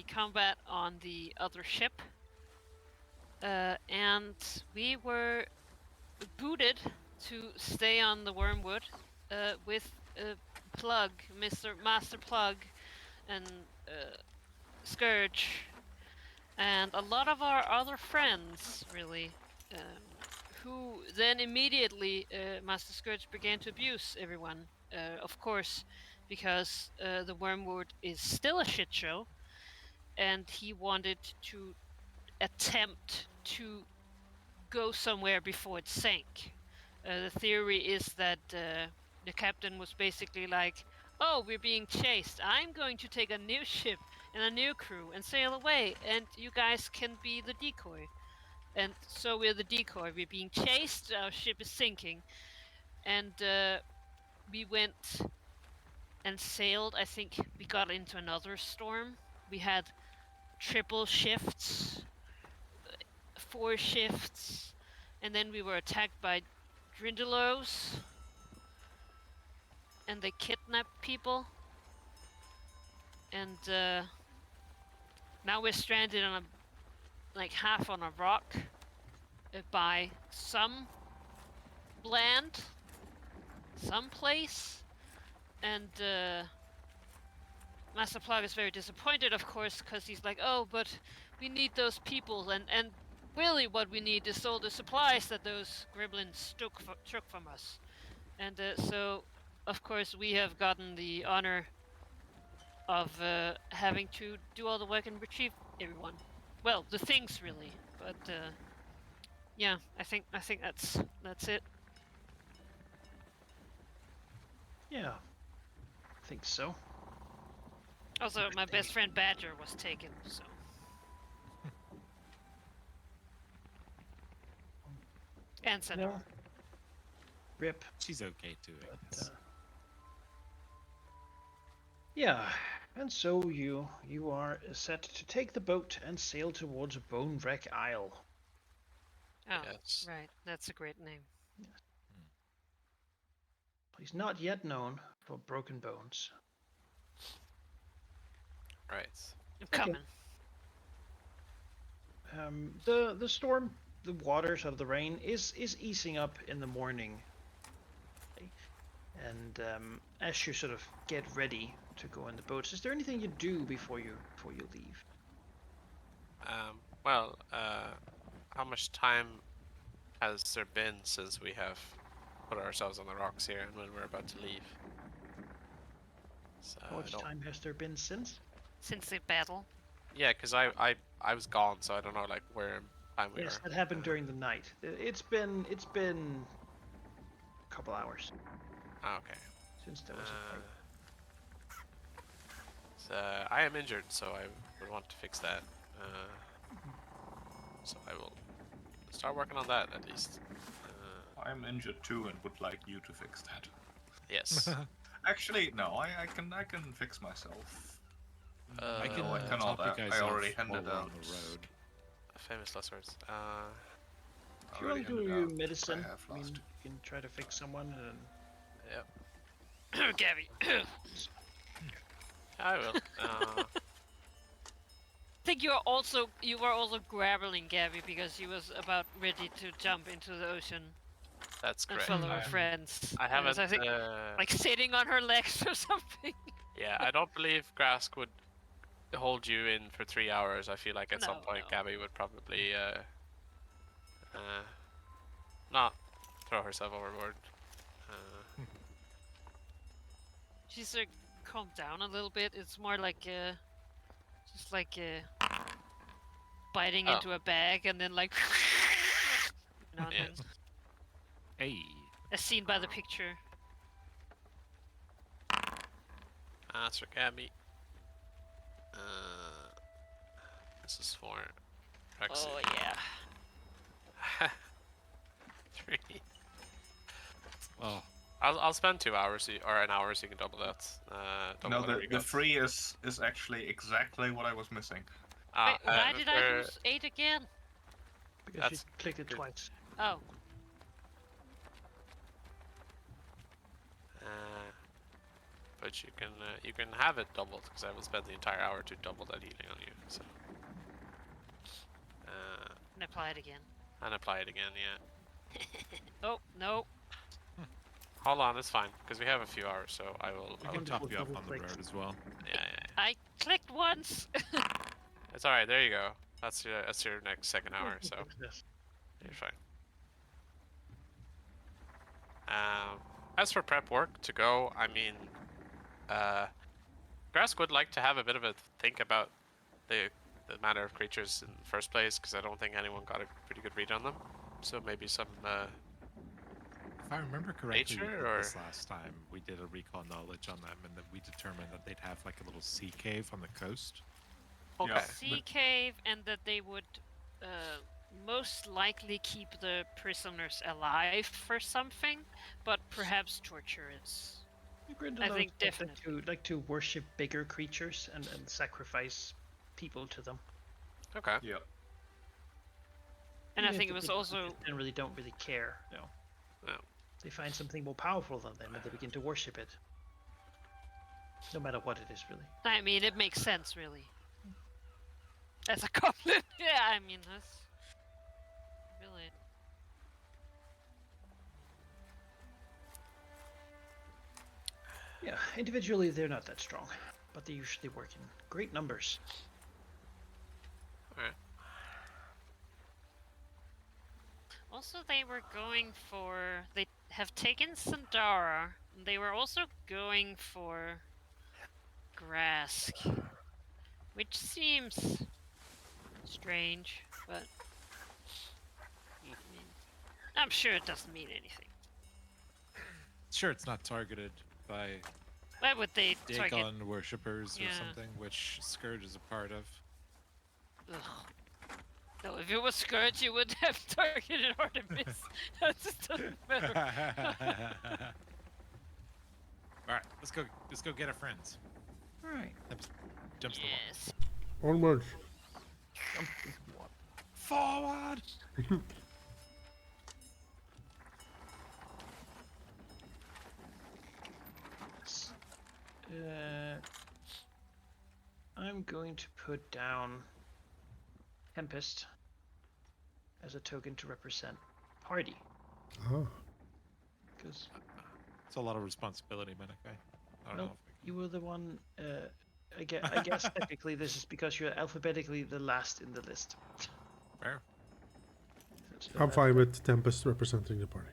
the combat on the other ship. And we were booted to stay on the Wormwood with Plug, Master Plug, and Scourge, and a lot of our other friends, really, who then immediately, Master Scourge began to abuse everyone. Of course, because the Wormwood is still a shit show, and he wanted to attempt to go somewhere before it sank. The theory is that the captain was basically like, "Oh, we're being chased. I'm going to take a new ship and a new crew and sail away, and you guys can be the decoy." And so we're the decoy. We're being chased. Our ship is sinking, and we went and sailed. I think we got into another storm. We had triple shifts, 4 shifts, and then we were attacked by Drindalos, and they kidnapped people. And now we're stranded on half on a rock by some land, some place, and Master Plug is very disappointed, of course, because he's like, "Oh, but we need those people, and really what we need is all the supplies that those gremlins took from us." And so, of course, we have gotten the honor of having to do all the work and retrieve everyone. Well, the things really, but yeah, I think that's it. Yeah, I think so. Also, my best friend Badger was taken, so. And Sandor. Well, rip. She's okay too, I guess. Yeah, and so you are set to take the boat and sail towards Bone Wreck Isle. Oh, Yes. right. That's a great name. He's not yet known for broken bones. Right. I'm coming. The storm, the waters of the rain is easing up in the morning. And as you sort of get ready to go in the boats, is there anything you do before you leave? Well, how much time has there been since we have put ourselves on the rocks here and when we're about to leave? So How much time has there been since? Since the battle. Yeah, because I was gone, so I don't know like where time we Yes, were. that happened during the night. It's been a couple hours Oh, okay. since there was a fight. So I am injured, so I would want to fix that. So I will start working on that at least. I'm injured too and would like you to fix that. Yes. Actually, no, I can fix myself. I No, I cannot. top you guys I already off while handed we're out. on the road. Famous last words. If you want to do your medicine, I mean, you can try to fix someone and Yep. Gabby. I will. I think you were also grappling Gabby because she was about ready to jump into the ocean That's and correct. follow her friends. I haven't. So I think, like sitting on her legs or something. Yeah, I don't believe Grask would hold you in for 3 hours. I feel like at some point No. Gabby would probably not throw herself overboard. She's like calmed down a little bit. It's more like just like biting into a bag and then like and then, Hey. as seen by the picture. Answer Gabby. This is for Rexy. Oh yeah. 3. Oh, I'll spend 2 hours or an hour so you can double that. No, the free is actually exactly what I was missing. Wait, why did I lose 8 again? because you clicked it twice. Oh. But you can have it doubled because I will spend the entire hour to double that healing on you. So. And apply it again. And apply it again, yeah. Oh, no. Hold on, it's fine, because we have a few hours, so I will... We I'll- can top you up double on the clicks. road as well. yeah. I clicked once. It's alright, there you go. That's your next second hour, so Yes. you're fine. As for prep work to go, I mean, Grask would like to have a bit of a think about the manner of creatures in the first place, because I don't think anyone got a pretty good read on them. So maybe some, If I remember correctly, we Nature, did or- this last time. We did a recall knowledge on them, and then we determined that they'd have like a little sea cave on the coast. okay. Yeah. Sea cave, and that they would most likely keep the prisoners alive for something, but perhaps torture is. I think definitely. like to worship bigger creatures and sacrifice people to them. Okay. Yeah. And I Even think if it was the bigger also. creatures generally don't really care. No. No. They find something more powerful than them and they begin to worship it. No matter what it is, really. I mean, it makes sense, really. As a goblin, yeah. I mean, that's really. Yeah, individually they're not that strong, but they usually work in great numbers. Alright. Also, they were going for. They have taken Sandara. They were also going for Grask, which seems strange, but I mean, I'm sure it doesn't mean anything. Sure, it's not targeted by Why would they target? Dagon worshippers or Yeah. something, which Scourge is a part of. Ugh. No, if it was Scourge, you would have targeted Artemis. That just doesn't matter. Alright, let's go get our friends. Alright. Jumps the wall. Yes. Onwards. Forward! I'm going to put down Tempest as a token to represent party. Oh. Because It's a lot of responsibility, Manikai. I don't know Nope. if you were the one. I guess technically this is because you're alphabetically the last in the list. fair. So I'm fine with Tempest representing the party.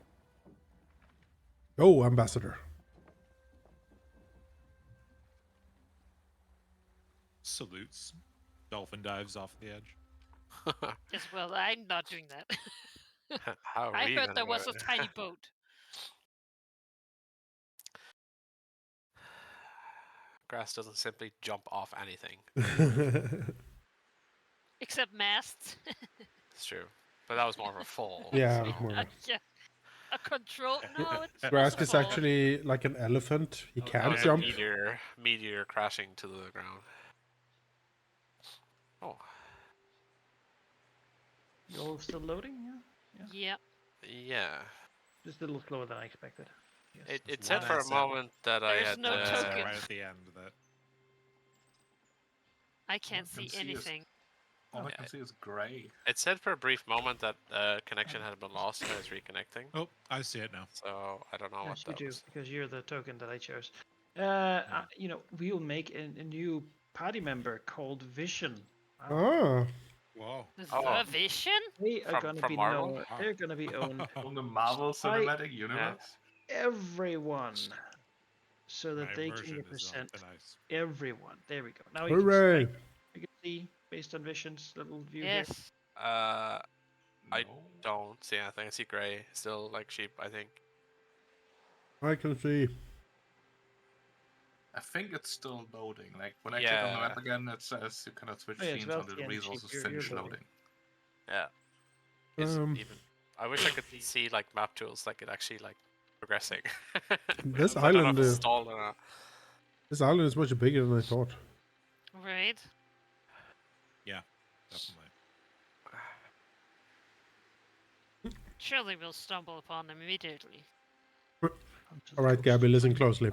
Oh, ambassador. Salutes. Dolphin dives off the edge. Yes, well, I'm not doing that. How are I we heard gonna there do was a it? tiny boat. Grass doesn't simply jump off anything. Except masts. It's true. But that was more of a fall. Yeah, so- more. Yeah. A control. No, it's Grask also is fall. actually like an elephant. He That can't was a jump. meteor crashing to the ground. Oh, You're all still loading, yeah? Yeah. yeah. Just a little slower than I expected. Yes. It said for a That's it. moment that I There's had. no That's token. right at the end that I can't I can see see is- anything. All I Yeah. can see is grey. It said for a brief moment that connection had been lost and I was reconnecting. Oh, I see it now. So I don't know Yes, what you that do, was. because you're the token that I chose. We'll make a new party member called Vision. Ah. Whoa. Oh. The vision? They are From- gonna from be Marvel? known. They're gonna be owned From the Marvel Cinematic Universe? everyone, so that My they immersion can is on represent thin ice. everyone. There we go. Now you can, Hooray! you can see based on Vision's little view here. Yes. I No. don't see anything. I see gray. Still like sheep, I think. I can see. I think it's still loading. Like when I click on the Yeah. map again, it says you cannot switch Oh, yeah, it's scenes about until the the end, resources you're finish loading. loading. Yeah. It's Um, even. I wish I could see like map tools, like it actually like progressing. This I don't know if island, it's stalled or not. This island is much bigger than I thought. Right. Definitely. Surely we'll stumble upon them immediately. All right, Gabby, listen closely.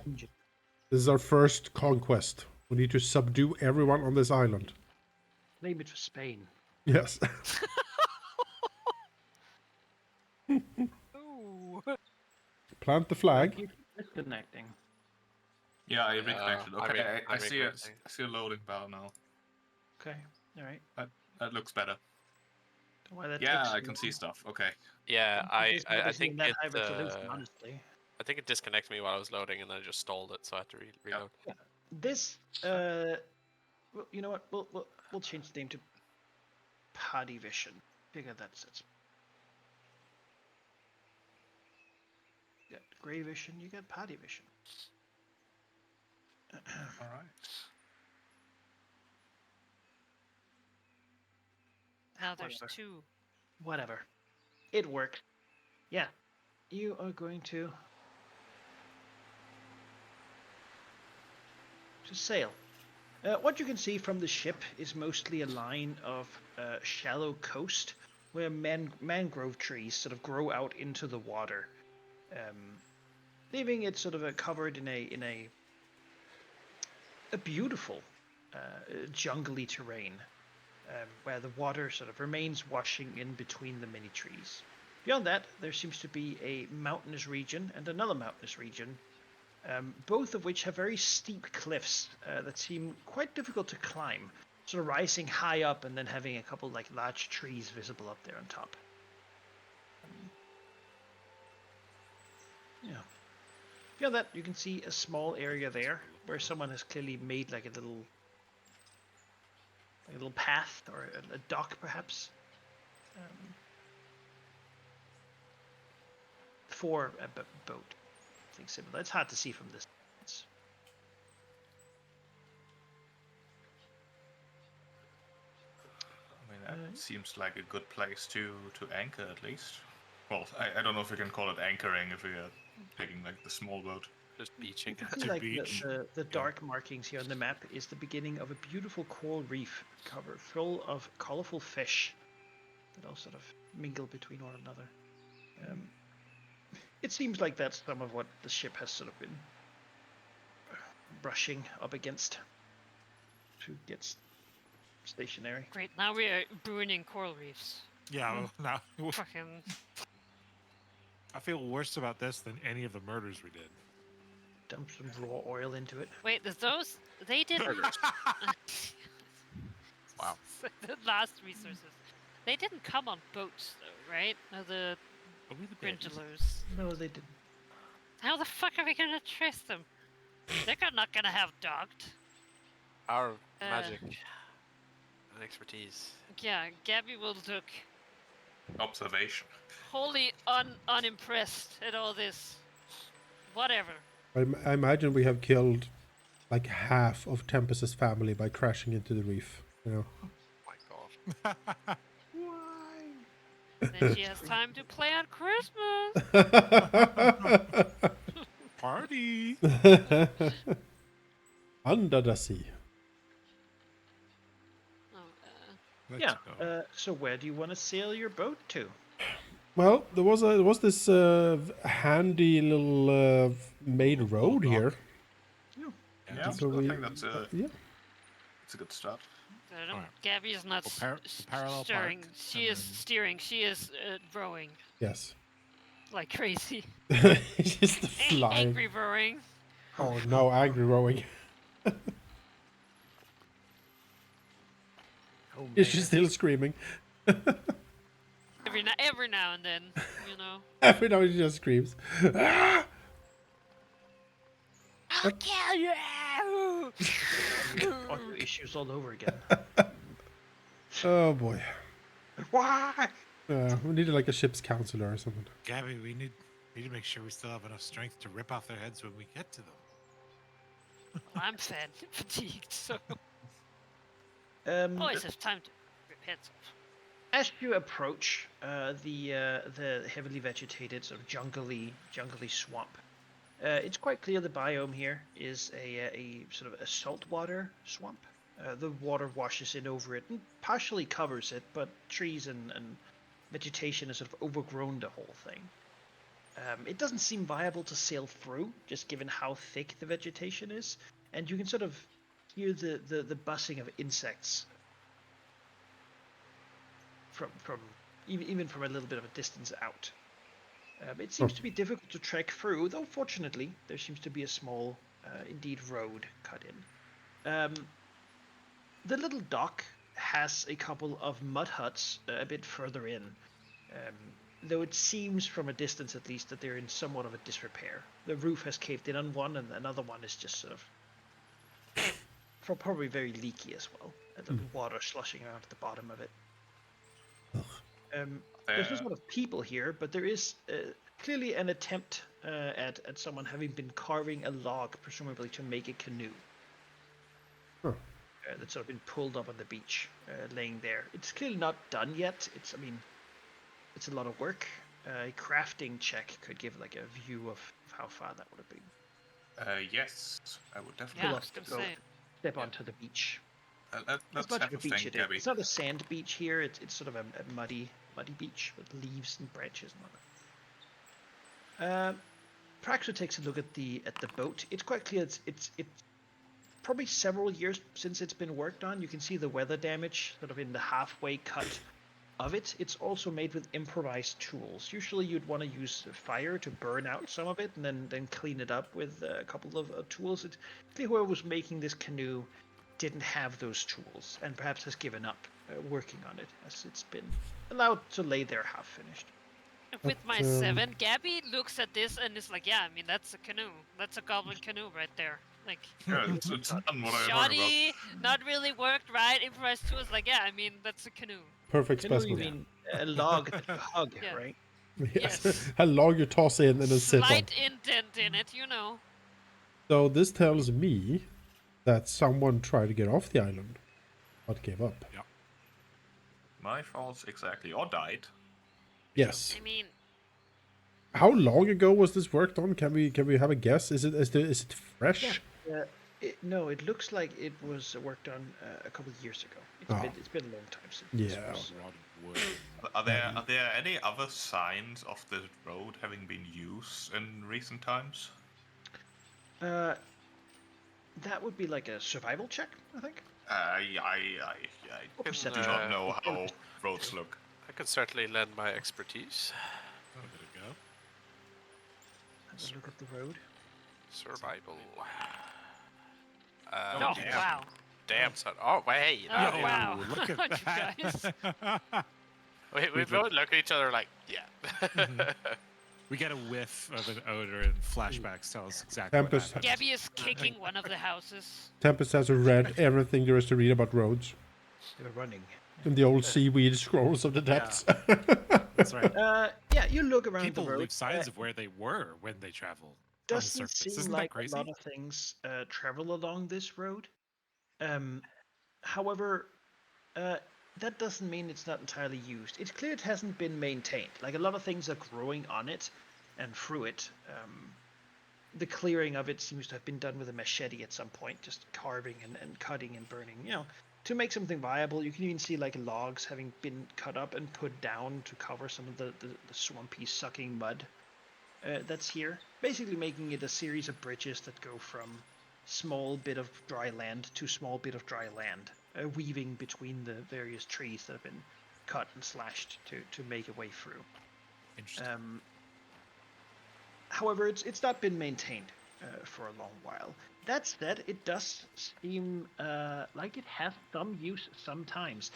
This is our first conquest. We need to subdue everyone on this island. Claim it for Spain. Yes. Ooh. Plant the flag. Keep disconnecting. Yeah, I Yeah, reconnected. I Okay, re- I I'm see a reconnecting. I see a loading bar now. Okay, all right. That looks better. Don't know why that Yeah, takes I so can see long. stuff. Okay. Yeah, It's I obviously think in that it high resolution, honestly. I think it disconnected me while I was loading, and then I just stalled it, so I had to reload. This, well, you know what? We'll change the name to Paddy Vision. Figure that's it. You got Grey Vision, you got Paddy Vision. All right. Now there's Whatever. 2. Whatever. It worked. Yeah. You are going to sail. What you can see from the ship is mostly a line of shallow coast where mangrove trees sort of grow out into the water, leaving it sort of covered in a beautiful jungly terrain, where the water sort of remains washing in between the many trees. Beyond that, there seems to be a mountainous region and another mountainous region, both of which have very steep cliffs that seem quite difficult to climb, sort of rising high up and then having a couple like large trees visible up there on top. Yeah. Beyond that, you can see a small area there where someone has clearly made like a little path or a dock, perhaps, for a boat. Something similar. It's hard to see from this distance. I mean, that seems like a good place to anchor at least. Well, I don't know if we can call it anchoring if we are taking like the small boat. Just You beaching. can see To like beach. the dark markings here on the map is the beginning of a beautiful coral reef cover full of colorful fish that all sort of mingle between one another. It seems like that's some of what the ship has sort of been brushing up against to get stationary. Great, now we are ruining coral reefs. Yeah, well, now Fucking. I feel worse about this than any of the murders we did. Dump some raw oil into it. Wait, there's those. They didn't. Wow. The last resources. They didn't come on boats, though, right? No, the Are we the bit? Gringelers. No, they didn't. How the fuck are we gonna trace them? They're not gonna have docked. Our magic and expertise. Yeah, Gabby will look Observation. wholly unimpressed at all this. Whatever. I imagine we have killed like half of Tempest's family by crashing into the reef. You know. My God. Then she has time to play on Christmas. Party. Under the sea. Oh, Let's Yeah. go. So where do you want to sail your boat to? Well, there was this handy little main road here. Yeah, So I we think that's a yeah. good start. I don't, Alright. Gabby is not parallel steering. park, She and is then- steering. She is rowing Yes. like crazy. Just the flying. Angry rowing. Oh no, angry rowing. Oh, Is she still screaming? Every now and then, you know. Every time she just screams. Ah! I'll kill you. Audio issues all over again. Oh boy. Why? We needed like a ship's counselor or something. Gabby, we need to make sure we still have enough strength to rip off their heads when we get to them. I'm fatigued, so Um, always have time to rip heads off. As you approach the heavily vegetated sort of jungly swamp, it's quite clear the biome here is a sort of a saltwater swamp. The water washes in over it and partially covers it, but trees and vegetation has sort of overgrown the whole thing. It doesn't seem viable to sail through, just given how thick the vegetation is, and you can sort of hear the buzzing of insects from even from a little bit of a distance out. It seems to be difficult to trek through, though fortunately there seems to be a small, indeed, road cut in. The little dock has a couple of mud huts a bit further in, though it seems from a distance at least that they're in somewhat of a disrepair. The roof has caved in on one, and another one is just sort of probably very leaky as well. A little water slushing around at the bottom of it. There's not a lot of people here, but there is clearly an attempt at someone having been carving a log, presumably to make a canoe. That's sort of been pulled up on the beach, laying there. It's clearly not done yet. It's a lot of work. A crafting check could give like a view of how far that would have been. Yes, I would Yeah, definitely I love was to gonna go. say. Step onto the beach. Let's As much have of a a beach think, it is. Gabby. It's not a sand beach here. It's sort of a muddy beach with leaves and branches and all that. Praxo takes a look at the boat. It's quite clear it's probably several years since it's been worked on. You can see the weather damage sort of in the halfway cut of it. It's also made with improvised tools. Usually you'd want to use fire to burn out some of it and then clean it up with a couple of tools. It's clear whoever was making this canoe didn't have those tools and perhaps has given up working on it as it's been allowed to lay there half finished. With my But, 7, Gabby looks at this and is like, yeah, I mean, that's a canoe. That's a goblin canoe right there. Like, Yeah, it's done what I heard shoddy, not really worked right, improvised tools. Like, yeah, I mean, that's a canoe. Perfect Canoe, you specimen. mean a log that you hug, Yeah. right? Yes. Yes. A log you toss in and then sit on. Slight indent in it, you know. So this tells me that someone tried to get off the island, but gave up. My faults exactly, or died. Yes. I mean, How long ago was this worked on? Can we have a guess? Is it fresh? No, it looks like it was worked on a couple of years ago. It's been a long time since. This Yeah. was, A lot of wood. Are there any other signs of the road having been used in recent times? that would be like a survival check, I think. I perception? do not know how roads look. I could certainly lend my expertise. Give it a go. Have a look at the road. Survival. oh, damn. wow. Damn, son. Oh, hey. Oh, Oh, wow. look at You guys. that. We both look at each other like, yeah. We get a whiff of an odor, and flashbacks tell us exactly what Tempest- happened. Gabby is kicking one of the houses. Tempest has read everything there is to read about roads They were running. in the old seaweed scrolls of the depths. That's right. Yeah, you look around People the road. leave signs of where they were when they travel. On the Doesn't surface. seem Isn't like that crazy? a lot of things travel along this road. However, that doesn't mean it's not entirely used. It's clear it hasn't been maintained. Like a lot of things are growing on it and through it. The clearing of it seems to have been done with a machete at some point, just carving and cutting and burning, to make something viable. You can even see like logs having been cut up and put down to cover some of the swampy, sucking mud that's here. Basically making it a series of bridges that go from small bit of dry land to small bit of dry land, weaving between the various trees that have been cut and slashed to make a way through. Interesting. However, it's not been maintained for a long while. That said, it does seem like it has some use sometimes.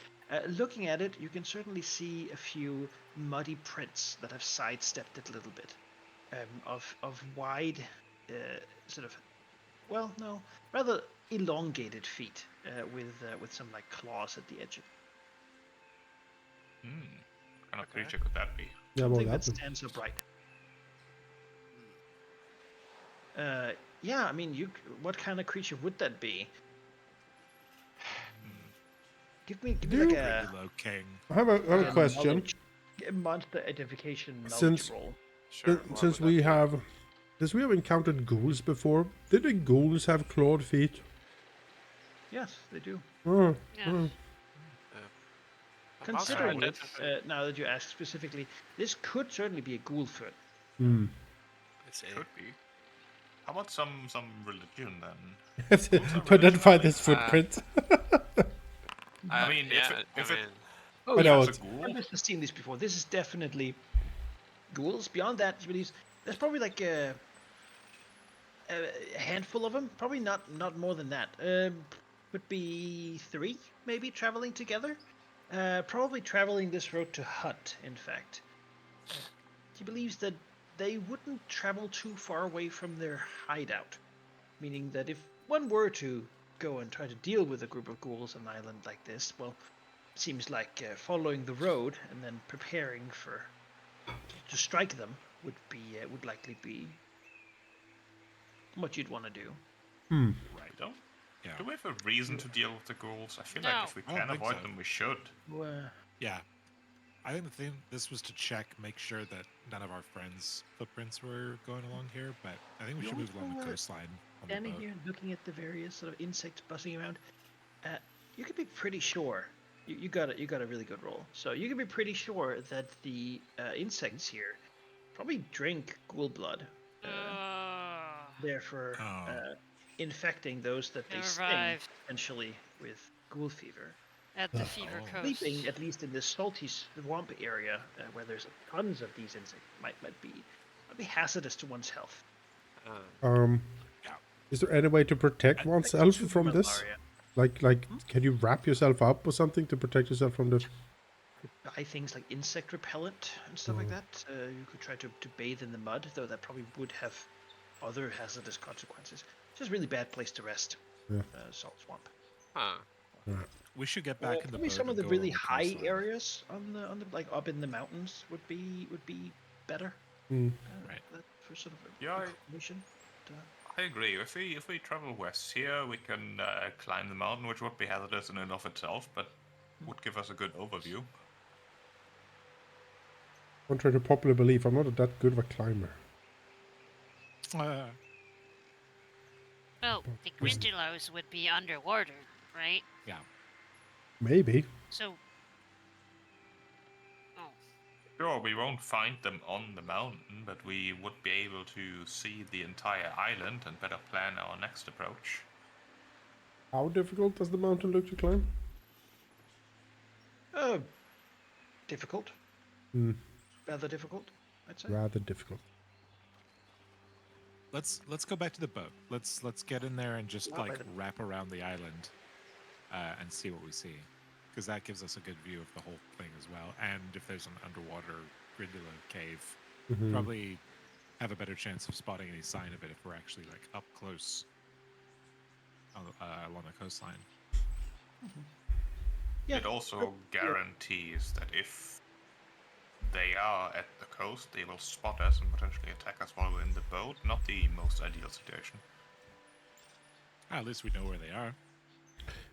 Looking at it, you can certainly see a few muddy prints that have sidestepped it a little bit, of wide, sort of, well, no, rather elongated feet with some like claws at the edge of it. What kind of creature could that be? Yeah, well, Something that that stands upright. Yeah, I mean, what kind of creature would that be? Give me like a Regulo King. I have a question. a monster identification knowledge Since- roll. Sure. what Since would we that be? have encountered ghouls before, did the ghouls have clawed feet? Yes, they do. Oh, Yeah. oh. Considering it, identify- now that you ask specifically, this could certainly be a ghoul foot. Hmm. Let's see. Could be. How about some religion then? Have to identify this footprint. I mean, yeah, if I it- mean, Oh I yeah, know That's it's a ghoul. Tempest has seen these before. This is definitely ghouls. Beyond that, he believes there's probably like a handful of them. Probably not more than that. Would be 3 maybe traveling together. Probably traveling this road to hunt. In fact, he believes that they wouldn't travel too far away from their hideout, meaning that if one were to go and try to deal with a group of ghouls on an island like this, well, seems like following the road and then preparing for to strike them would likely be what you'd want to do. Right. Don't. Yeah. Do we have a reason to deal with the ghouls? I feel like No. if we I don't can think avoid so. them, we should. Yeah. I think the thing this was to check, make sure that none of our friends' footprints were going along here, but I think we should You move along the also, coastline on the standing boat. here looking at the various sort of insects buzzing around, you could be pretty sure. You got a really good roll, so you can be pretty sure that the insects here probably drink ghoul blood. Therefore, Oh. infecting those that They they sting revived potentially with ghoul fever. at the Ugh. Fever Oh. Coast. Sleeping, at least in this salty swamp area where there's tons of these insects, might be hazardous to one's health. um. Yeah. Is there any way to protect I- oneself Super from this? malaria. Like, can you wrap yourself up or something to protect yourself from the? Buy things like insect repellent and stuff like that. You could try to bathe in the mud, though that probably would have other hazardous consequences. It's just a really bad place to rest. Yeah. Salt swamp. Huh. We should get back in the Probably boat some of and the go really along the high coastline. areas on the like up in the mountains would be better. Mm. Right. For sort of Yeah, a mission. I agree. If we travel west here, we can climb the mountain, which would be hazardous in and of itself, but would give us a good overview. Contrary to popular belief, I'm not that good of a climber. Well, the Grindylows would be underwater, right? Yeah. Maybe. So. Oh. Sure, we won't find them on the mountain, but we would be able to see the entire island and better plan our next approach. How difficult does the mountain look to climb? Difficult. Hmm. Rather difficult, I'd say. Rather difficult. Let's go back to the boat. Let's get in there and just Not by like the- wrap around the island and see what we see, because that gives us a good view of the whole thing as well. And if there's an underwater Grindylow cave, Mhm. probably have a better chance of spotting any sign of it if we're actually like up close along the coastline. Yeah. It also guarantees that if they are at the coast, they will spot us and potentially attack us while we're in the boat. Not the most ideal situation. At least we know where they are.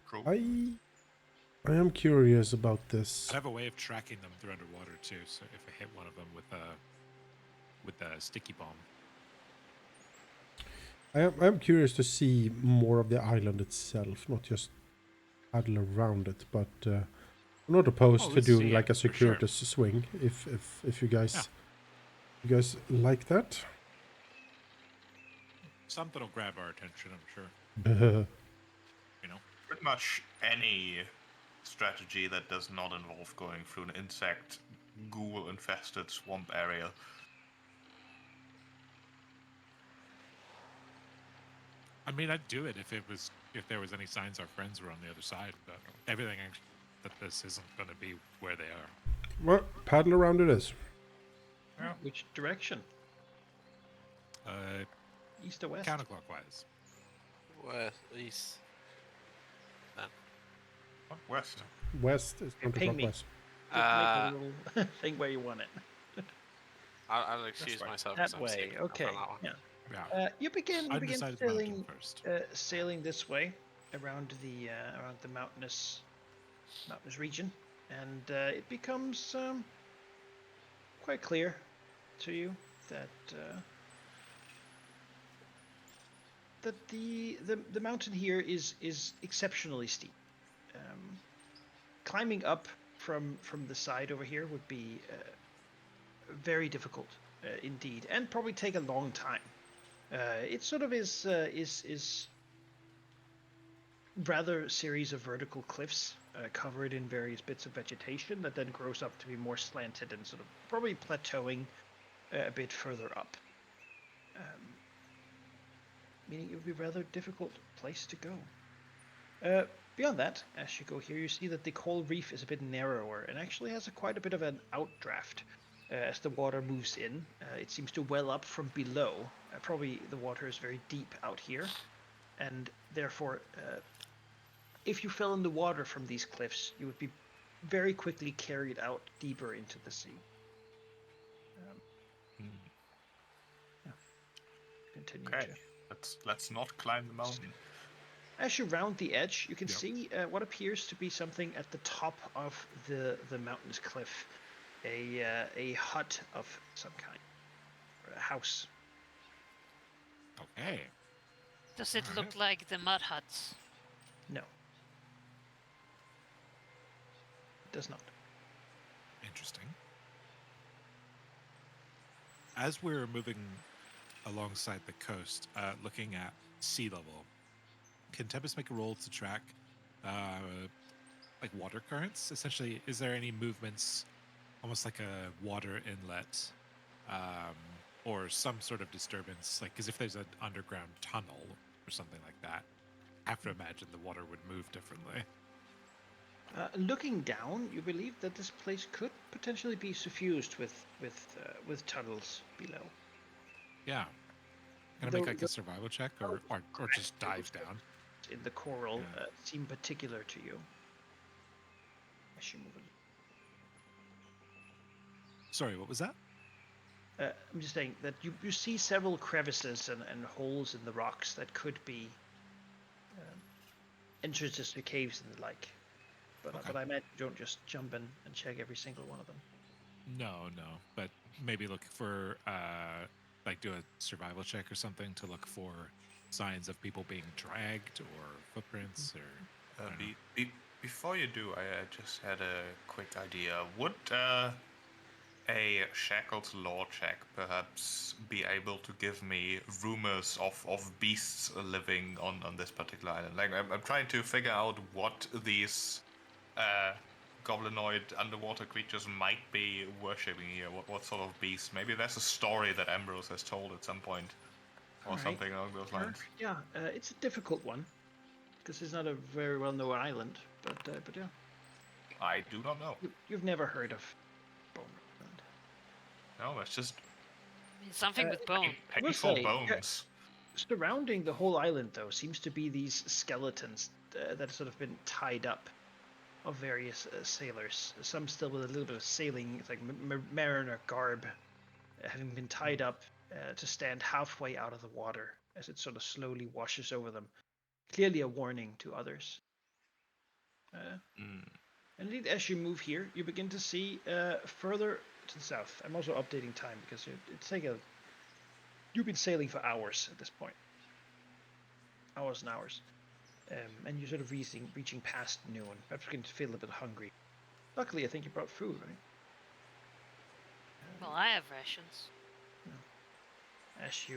True. I am curious about this. I have a way of tracking them through underwater too. So if I hit one of them with the sticky bomb. I am curious to see more of the island itself, not just paddle around it. But I'm not opposed to let's doing see like a it, for sure. circuitous swing if you guys you guys like that. Something will grab our attention, I'm sure. You know. Pretty much any strategy that does not involve going through an insect, ghoul-infested swamp area. I mean, I'd do it if there was any signs our friends were on the other side. But everything that this isn't going to be where they are. Well, paddle around it is. Which direction? East or west? Counterclockwise. West, east. What, west? West is Ping me. counterclockwise. Just make a little thing where you want it. I'll excuse right. myself. 'cause That I'm way, saving up okay. for that one. Yeah. Yeah. You begin Undecided sailing mountain first. sailing this way around the mountainous region, and it becomes quite clear to you that the mountain here is exceptionally steep. Climbing up from the side over here would be very difficult indeed, and probably take a long time. It sort of is rather series of vertical cliffs covered in various bits of vegetation that then grows up to be more slanted and sort of probably plateauing a bit further up. Meaning it would be a rather difficult place to go. Beyond that, as you go here, you see that the coral reef is a bit narrower and actually has quite a bit of an outdraft. As the water moves in, it seems to well up from below. Probably the water is very deep out here, and therefore, if you fell in the water from these cliffs, you would be very quickly carried out deeper into the sea. Continue Okay, to. let's not climb the mountain. As you round the edge, you can Yep. see what appears to be something at the top of the mountain's cliff, a hut of some kind, or a house. Okay. Does it Alright. look like the mud huts? No, it does not. Interesting. As we're moving alongside the coast, looking at sea level, can Tempest make a roll to track like water currents? Essentially, is there any movements, almost like a water inlet, or some sort of disturbance? Like, because if there's an underground tunnel or something like that, I have to imagine the water would move differently. Looking down, you believe that this place could potentially be suffused with tunnels below. Yeah. Can I Though make like the a survival check, or just dive down? in the coral Yeah. seem particular to you. As you move along. Sorry, what was that? I'm just saying that you see several crevices and holes in the rocks that could be entrances to caves and the like. But, Okay. but I imagine you don't just jump in and check every single one of them. No, but maybe look for like do a survival check or something to look for signs of people being dragged or footprints or I don't know. Before you do, I just had a quick idea. Would a Shackles lore check perhaps be able to give me rumors of beasts living on this particular island? Like, I'm trying to figure out what these goblinoid underwater creatures might be worshipping here. What sort of beast? Maybe there's a story that Ambrose has told at some point, or Alright. something along those lines. Yeah, it's a difficult one because it's not a very well-known island. But yeah, I do not know. you've never heard of Bone Island. No, it's just I mean, something with bone. I will painful say, bones. surrounding the whole island, though, seems to be these skeletons that have sort of been tied up of various sailors. Some still with a little bit of sailing, like mariner garb, having been tied up to stand halfway out of the water as it sort of slowly washes over them. Clearly a warning to others. Indeed, as you move here, you begin to see further to the south. I'm also updating time because it's like you've been sailing for hours at this point. Hours and hours. And you're sort of reaching past noon. Perhaps beginning to feel a bit hungry. Luckily, I think you brought food, right? Well, I have rations. As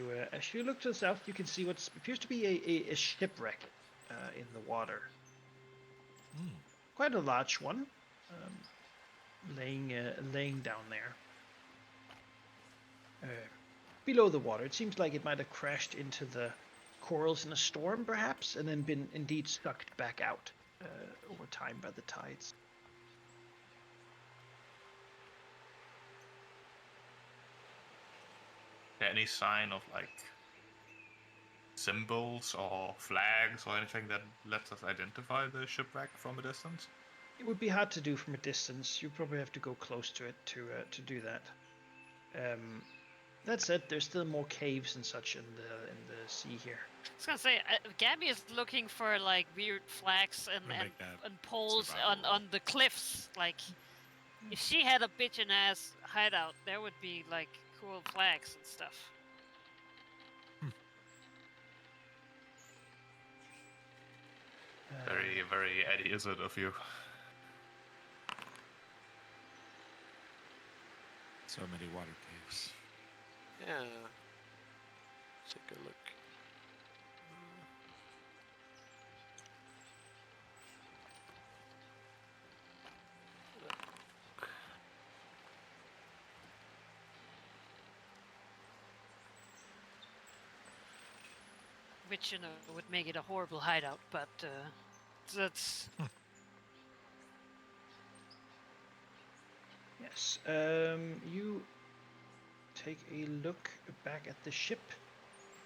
you look to the south, you can see what appears to be a shipwreck in the water. Quite a large one, laying down there. Below the water, it seems like it might have crashed into the corals in a storm, perhaps, and then been indeed sucked back out over time by the tides. Any sign of like symbols or flags or anything that lets us identify the shipwreck from a distance? It would be hard to do from a distance. You probably have to go close to it to do that. That said, there's still more caves and such in the sea here. I was gonna say, Gabby is looking for like weird flags I'm gonna make that and poles survival roll. on the cliffs. Like, if she had a bitchin' ass hideout, there would be like cool flags and stuff. Very, very Eddie Izzard of you. So many water caves. Yeah. Take a look. which would make it a horrible hideout. But that's Yes. You take a look back at the ship.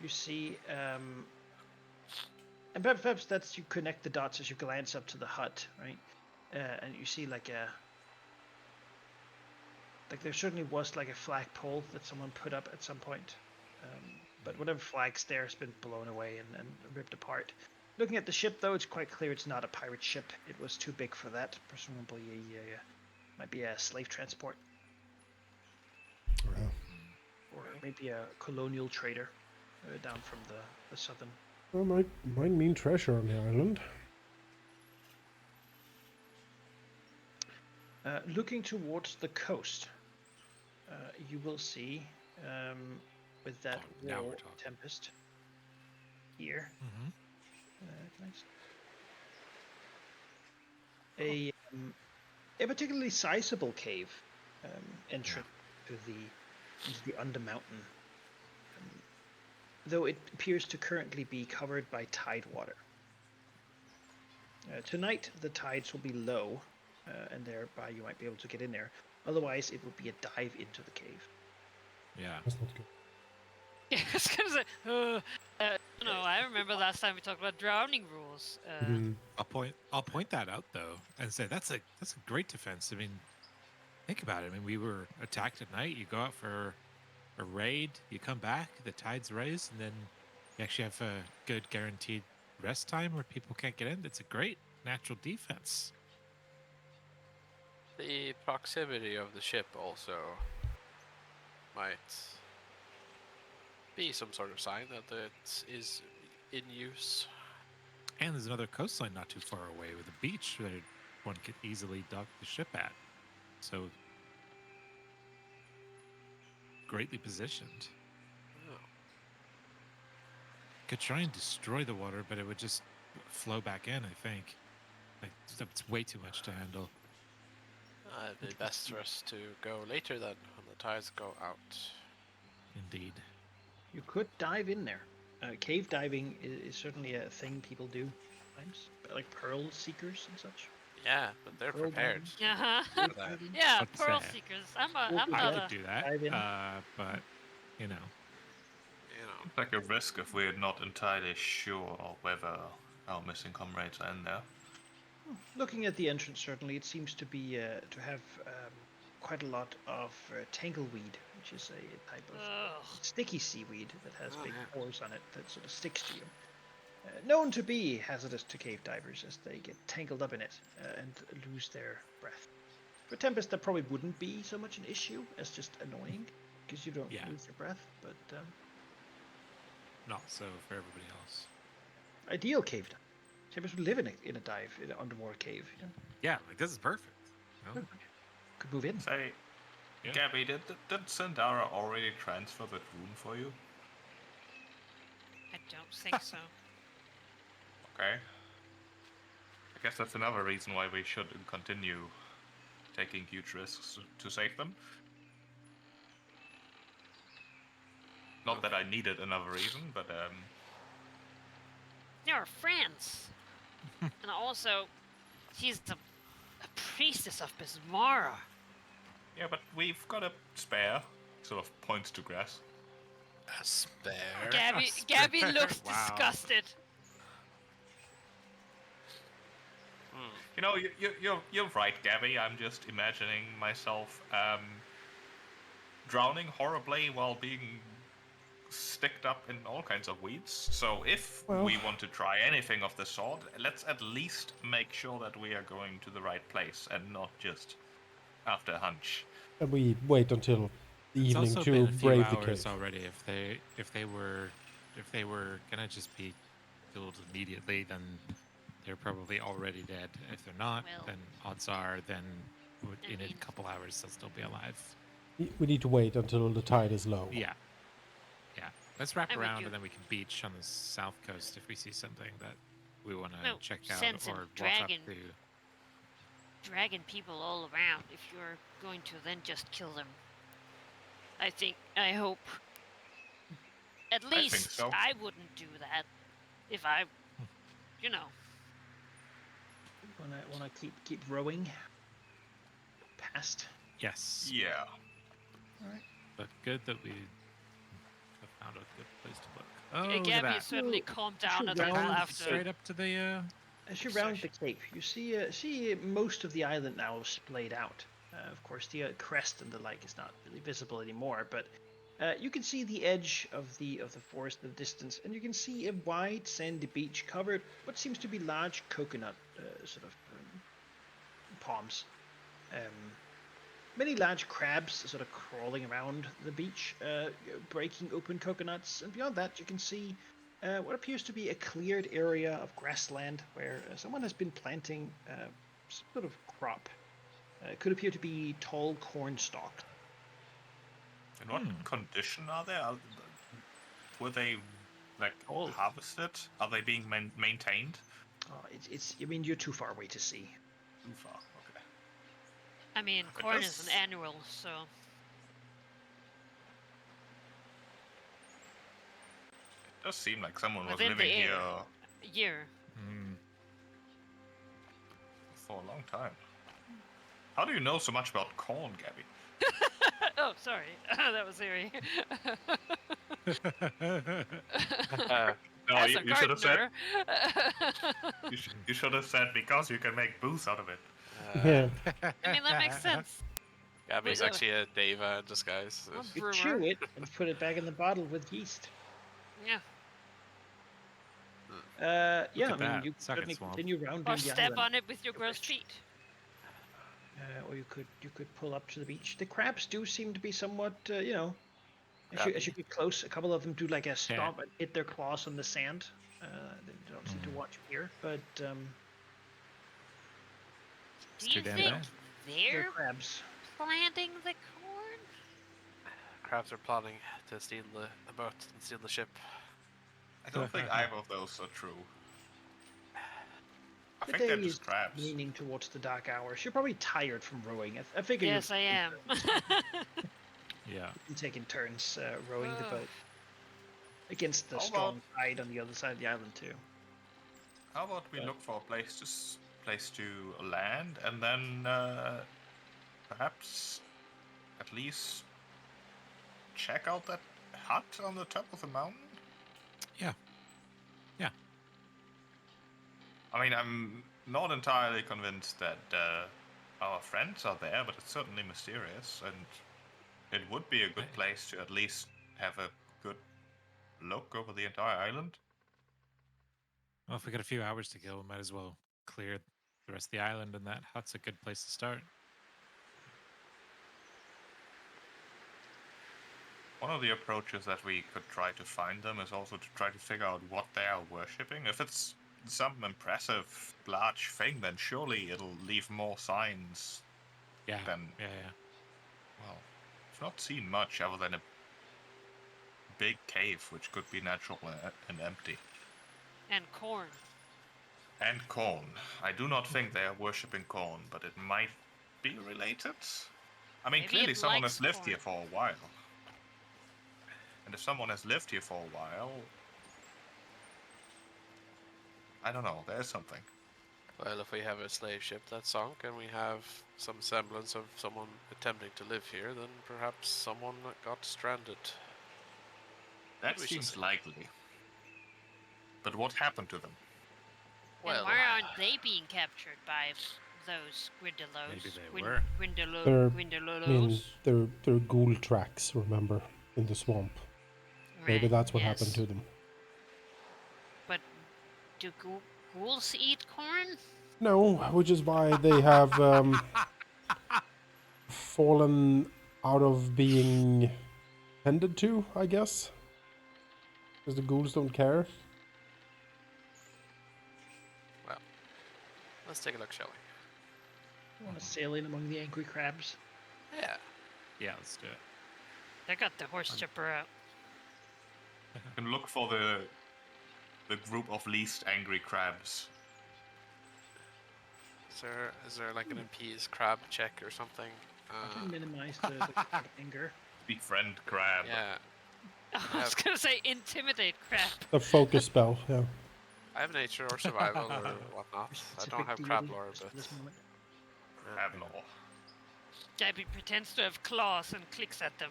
You see, and perhaps that's you connect the dots as you glance up to the hut, right? And you see like there certainly was like a flagpole that someone put up at some point, but whatever flag's there has been blown away and ripped apart. Looking at the ship, though, it's quite clear it's not a pirate ship. It was too big for that. Presumably, might be a slave transport. Or maybe a colonial trader down from the southern. Well, might mean treasure on the island. Looking towards the coast, you will see with that now we're wall talking. tempest here. Mm-hmm. Nice. A particularly sizable cave entrance into the Undermountain, though it appears to currently be covered by tide water. Tonight the tides will be low, and thereby you might be able to get in there. Otherwise, it would be a dive into the cave. Yeah. That's not good. yeah. I was gonna say. No, I remember last time we talked about drowning rules. Mhm. I'll point that out though, and say that's a great defense. I mean, think about it. I mean, we were attacked at night. You go out for a raid, you come back, the tides rise, and then you actually have a good guaranteed rest time where people can't get in. That's a great natural defense. The proximity of the ship also might be some sort of sign that it is in use. And there's another coastline not too far away with a beach that one could easily dock the ship at. So greatly positioned. Oh. Could try and destroy the water, but it would just flow back in, I think. Like, it's way too much to handle. It'd be best for us to go later then, when the tides go out. Indeed. You could dive in there. Cave diving is certainly a thing people do sometimes, like pearl seekers and such. Yeah, but they're Pearl prepared. Uh-huh. Cave that. diving. Yeah, Let's pearl say. seekers. I'm I not could a. do that, Dive in. but, you know. You know, It's like a risk if we're not entirely sure whether our missing comrades are in there. Looking at the entrance, certainly it seems to be to have quite a lot of tangleweed, which is a type of Ugh. sticky seaweed that has Oh, big yeah. pores on it that sort of sticks to you. Known to be hazardous to cave divers as they get tangled up in it and lose their breath. For Tempest, that probably wouldn't be so much an issue as just annoying because you don't Yeah. lose your breath. But Not so for everybody else. ideal cave dive. Tempest would live in a dive in an underwater cave. You know? Yeah, like this is perfect. You know? Could move in. Say, Yeah. Gabby, did Sandara already transfer that rune for you? I don't think so. Okay. I guess that's another reason why we should continue taking huge risks to save them. Not that I needed another reason, but They're friends. And also, she's a priestess of Bismara. yeah, but we've got a spare. Sort of points to grass. a spare. Gabby looks Wow. disgusted. You know, you're right, Gabby. I'm just imagining myself drowning horribly while being sticked up in all kinds of weeds. So if Well- we want to try anything of the sort, let's at least make sure that we are going to the right place and not just after a hunch. And we wait until the It's evening also to been a few brave the hours cave. already. If they were gonna just be killed immediately, then they're probably already dead. If they're not, Well, then odds are then I in a mean- couple hours they'll still be alive. We need to wait until the tide is low. Yeah. Let's wrap I would around do- and then we can beach on the south coast if we see something that we want to No, check out send some or walk dragon. up to. Dragging people all around if you're going to then just kill them. I hope. At think least so. I wouldn't do that. If I, you know, Wanna keep rowing past. Yes. Yeah. All right. But good that we have found a good place to look. Oh, look at Gabby that. certainly Well, calmed you down should a little round after. Straight up to the As you round the exertion. cape, you see most of the island now splayed out. Of course, the crest and the like is not really visible anymore, but you can see the edge of the forest in the distance, and you can see a wide sandy beach covered what seems to be large coconut sort of palms. Many large crabs sort of crawling around the beach, breaking open coconuts, and beyond that you can see what appears to be a cleared area of grassland where someone has been planting some sort of crop. It could appear to be tall corn stalks. In what condition are they? Were they like All. harvested? Are they being maintained? It's. I mean, you're too far away to see. Too far. Okay. I mean, It corn is an does- annual, so It does seem like someone was within living the here year. for a long time. How do you know so much about corn, Gabby? Oh, sorry, that was Harry. No, As you, a you should have said. gardener. You should have said because you can make booze out of it. Yeah. I mean, that makes sense. Gabby's Wait, actually a Deva in disguise. I'm You brewer. chew it and put it back in the bottle with yeast. Yeah. Yeah, I at mean, that. you could Suck it, certainly Swamp. continue rounding Or the step island. on it with your gross Rich. feet. Or you could pull up to the beach. The crabs do seem to be somewhat, as you get close, a couple of them do like a stomp and hit their claws on the sand. They don't seem to watch here, but Do too you damn think bad. they're they're crabs. planting the corn? Crabs are plotting to steal the boat and steal the ship. I don't think either of those are true. I The think they're day is just crabs. leaning towards the dark hours. You're probably tired from rowing. I figure Yes, I am. Yeah. you've been taking turns rowing the Ugh. boat against the How strong tide on the other side of the island too. How about we look for a place to land, and then perhaps at least check out that hut on the top of the mountain? Yeah. Yeah. I mean, I'm not entirely convinced that our friends are there, but it's certainly mysterious, and it would be a good place to at least have a good look over the entire island. Well, if we got a few hours to kill, we might as well clear the rest of the island, and that hut's a good place to start. One of the approaches that we could try to find them is also to try to figure out what they are worshipping. If it's some impressive large thing, then surely it'll leave more signs Yeah. than, Yeah. well, I've not seen much other than a big cave, which could be natural and empty. And corn. And corn. I do not think they are worshipping corn, but it might be related. I mean, Maybe clearly it someone likes has lived corn. here for a while. And if someone has lived here for a while, I don't know, there's something. Well, if we have a slave ship that sunk and we have some semblance of someone attempting to live here, then perhaps someone got stranded. That We should seems see. likely. But what happened to them? And Well, why aren't they being captured by those Grindelows? Maybe they were. They're- Grindelows. I mean, they're ghoul tracks, remember, in the swamp. Maybe Right, that's what yes. happened to them. But do ghouls eat corn? No, which is why they have fallen out of being tended to, I guess. Because the ghouls don't care. let's take a look, shall we? You want to sail in among the angry crabs? Yeah. Yeah. Let's do it. They got the horse chipper out. You can look for the group of least angry crabs. Is there like an appease crab check or something? I can minimize the crab anger. Befriend crab. Yeah. I was gonna say intimidate crap. The focus spell, yeah. I have nature or survival or whatnot. I Specific don't have deity crab lore, just but in this moment. Crab law. Gabby pretends to have claws and clicks at them.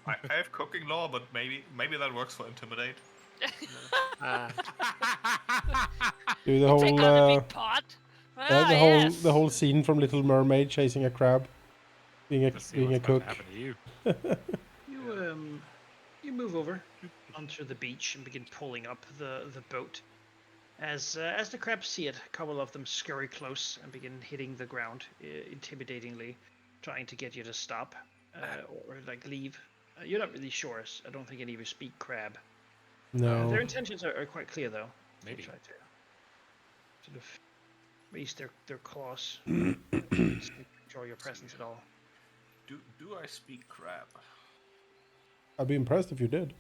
I have cooking law, but maybe that works for intimidate. Do the Take whole on a big pot. Ah, the yes. whole scene from Little Mermaid chasing a crab, being Let's see a what's about cook. to happen to you. You move over onto the beach and begin pulling up the boat. As the crabs see it, a couple of them scurry close and begin hitting the ground intimidatingly, trying to get you to stop or like leave. You're not really sure. I don't think any of you speak crab. No. Their intentions are quite clear, though. Maybe. They try to sort of raise their claws, enjoy your presence at all. Do I speak crab? I'd be impressed if you did.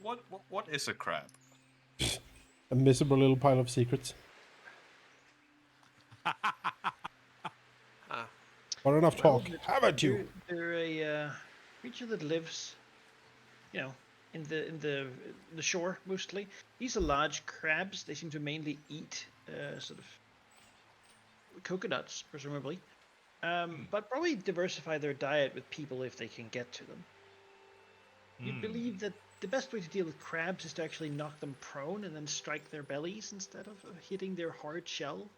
What is a crab? A miserable little pile of secrets. Not enough talk, haven't you? They're a creature that lives, in the shore mostly. These are large crabs. They seem to mainly eat sort of coconuts, presumably, but probably diversify their diet with people if they can get to them. You believe that the best way to deal with crabs is to actually knock them prone and then strike their bellies instead of hitting their hard shell.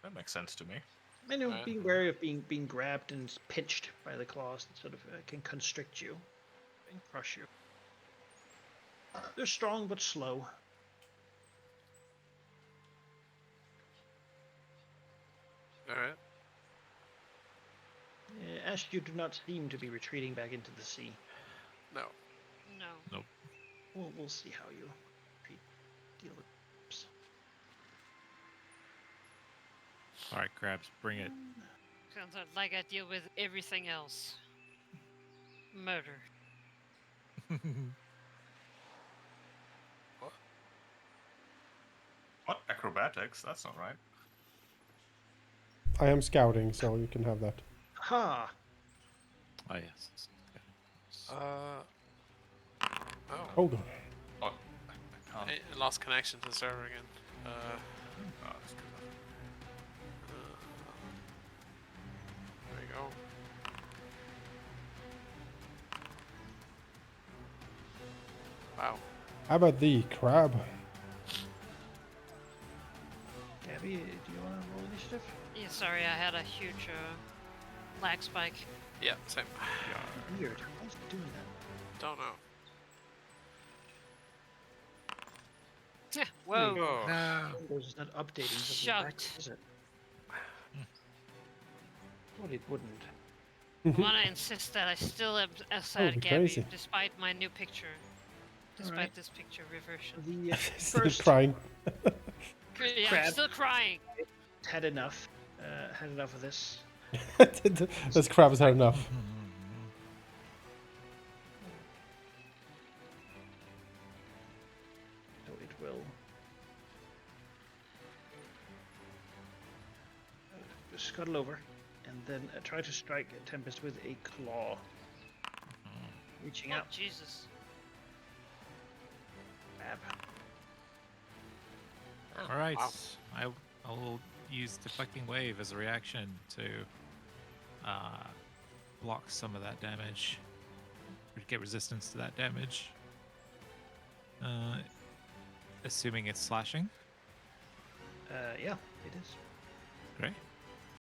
That makes sense to me. Right. Being wary of being grabbed and pinched by the claws that sort of can constrict you and crush you. They're strong but slow. All right. Ash, you do not seem to be retreating back into the sea. No. No. We'll see how you deal with crabs. All right, crabs, bring it. Sounds like I deal with everything else. Murder. What acrobatics? That's not right. I am scouting, so you can have that. Ha! Oh yes. Oh. Hold on. Oh, I can't. I lost connection to the server again. Oh, that's good. There we go. Wow. How about the crab? Gabby, do you want to roll initiative? Yeah, sorry, I had a huge lag spike. Yeah, same. Weird. Why is it doing that? Don't know. Whoa. Oh. No. Windows is not updating something Shucked. back, is it? Well, it wouldn't. I want to insist that I still am outside be Gabby, crazy. despite my new picture. Despite Alright. this picture reversion. The Still first crying. Yeah, I'm crab. still crying. had enough. Had enough of this. Those crabs had enough. So it will scuttle over and then try to strike Tempest with a claw. Reaching Oh, out. Jesus. Grab. All right. Wow. I'll use deflecting wave as a reaction to block some of that damage, or get resistance to that damage. Assuming it's slashing. Yeah, it is. Great.